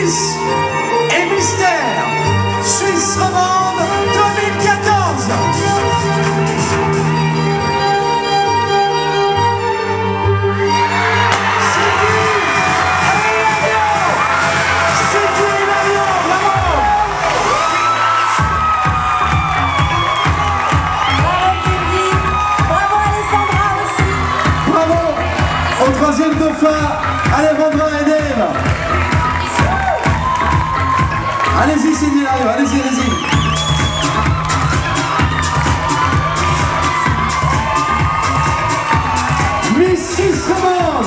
Miss et Mystère Suisse romande 2014. Au troisième dauphin, Alejandra et Dave. Allez-y Cindy Lario, allez-y, allez-y. Miss Suisse romande.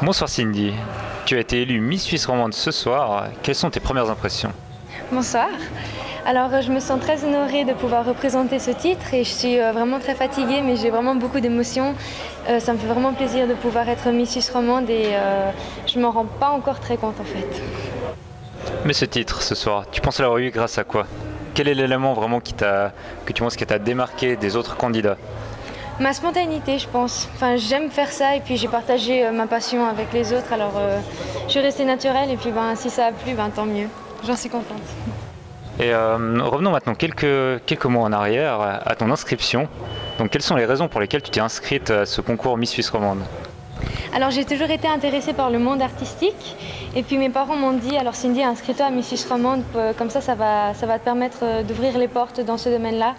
Bonsoir Cindy, tu as été élue Miss Suisse romande ce soir. Quelles sont tes premières impressions? Bonsoir. Alors je me sens très honorée de pouvoir représenter ce titre et je suis vraiment très fatiguée mais j'ai vraiment beaucoup d'émotions. Ça me fait vraiment plaisir de pouvoir être Miss Suisse romande et je ne m'en rends pas encore très compte en fait. Mais ce titre ce soir, tu penses l'avoir eu grâce à quoi? Quel est l'élément vraiment que tu penses qui t'a démarqué des autres candidats? Ma spontanéité je pense. Enfin, j'aime faire ça et puis j'ai partagé ma passion avec les autres alors je suis restée naturelle et puis si ça a plu, tant mieux. J'en suis contente. Et revenons maintenant quelques mois en arrière à ton inscription. Donc quelles sont les raisons pour lesquelles tu t'es inscrite à ce concours Miss Suisse romande? Alors j'ai toujours été intéressée par le monde artistique et puis mes parents m'ont dit alors Cindy, inscris-toi à Miss Suisse romande, comme ça va te permettre d'ouvrir les portes dans ce domaine-là.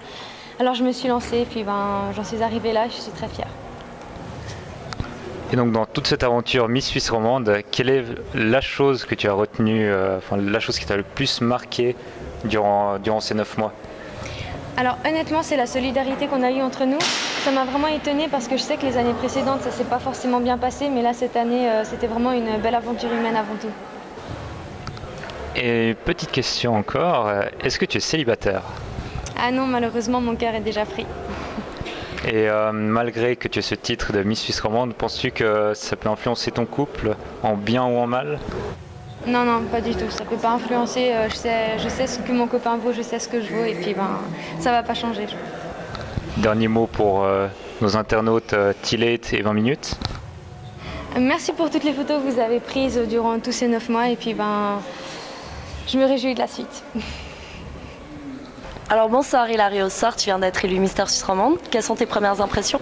Alors je me suis lancée et puis j'en suis arrivée là, je suis très fière. Et donc dans toute cette aventure Miss Suisse romande, quelle est la chose que tu as retenue, la chose qui t'a le plus marqué durant ces 9 mois? Alors honnêtement, c'est la solidarité qu'on a eue entre nous. Ça m'a vraiment étonnée parce que je sais que les années précédentes, ça s'est pas forcément bien passé, mais là cette année, c'était vraiment une belle aventure humaine avant tout. Et petite question encore, est-ce que tu es célibataire? Ah non, malheureusement, mon cœur est déjà pris. Et malgré que tu aies ce titre de Miss Suisse romande, penses-tu que ça peut influencer ton couple en bien ou en mal? Non, non, pas du tout. Ça peut pas influencer. Je sais ce que mon copain vaut, je sais ce que je vaux et puis ça va pas changer. Dernier mot pour nos internautes Tillate et 20 minutes. Merci pour toutes les photos que vous avez prises durant tous ces 9 mois et puis je me réjouis de la suite. Alors bonsoir Hilario Sort, tu viens d'être élu Mister Suisse romande. Quelles sont tes premières impressions?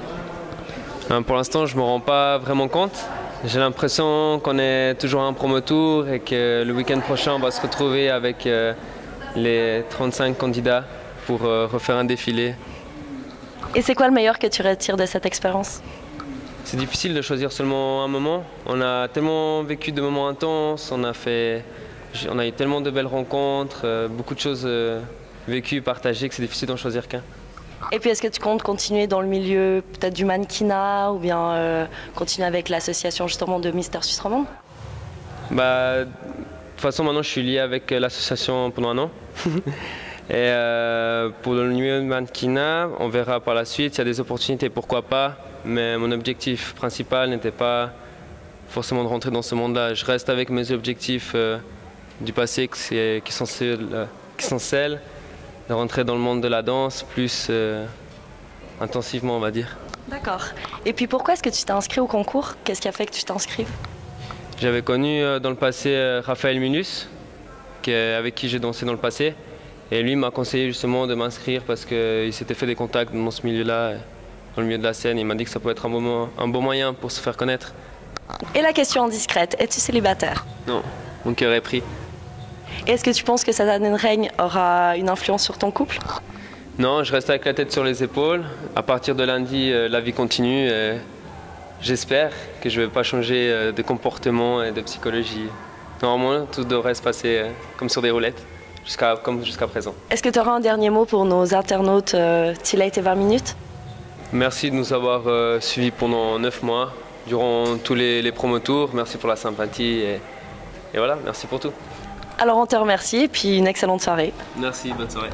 Pour l'instant, je ne me rends pas vraiment compte. J'ai l'impression qu'on est toujours à un promo tour et que le week-end prochain, on va se retrouver avec les 35 candidats pour refaire un défilé. Et c'est quoi le meilleur que tu retires de cette expérience? C'est difficile de choisir seulement un moment. On a tellement vécu de moments intenses, on a eu tellement de belles rencontres, beaucoup de choses vécues, partagées, que c'est difficile d'en choisir qu'un. Et puis est-ce que tu comptes continuer dans le milieu peut-être du mannequinat ou bien continuer avec l'association justement de Mister Suisse romande? De toute façon, maintenant je suis lié avec l'association pendant un an. Et pour le milieu de mannequinat, on verra par la suite. S'il y a des opportunités, pourquoi pas. Mais mon objectif principal n'était pas forcément de rentrer dans ce monde-là. Je reste avec mes objectifs du passé qui sont celles de rentrer dans le monde de la danse plus intensivement, on va dire. D'accord. Et puis pourquoi est-ce que tu t'es inscrit au concours? Qu'est-ce qui a fait que tu t'inscrives? J'avais connu dans le passé Raphaël Minus, avec qui j'ai dansé dans le passé. Et lui m'a conseillé justement de m'inscrire parce qu'il s'était fait des contacts dans ce milieu-là, dans le milieu de la scène. Il m'a dit que ça pouvait être un bon moyen pour se faire connaître. Et la question indiscrète, es-tu célibataire? Non, mon cœur est pris. Est-ce que tu penses que cette année de règne aura une influence sur ton couple? Non, je reste avec la tête sur les épaules. À partir de lundi, la vie continue. Et j'espère que je ne vais pas changer de comportement et de psychologie. Normalement, tout devrait se passer comme sur des roulettes, comme jusqu'à présent. Est-ce que tu auras un dernier mot pour nos internautes Tillate et 20 minutes? Merci de nous avoir suivis pendant 9 mois, durant tous les promos tours. Merci pour la sympathie et voilà, merci pour tout. Alors on te remercie et puis une excellente soirée. Merci, bonne soirée.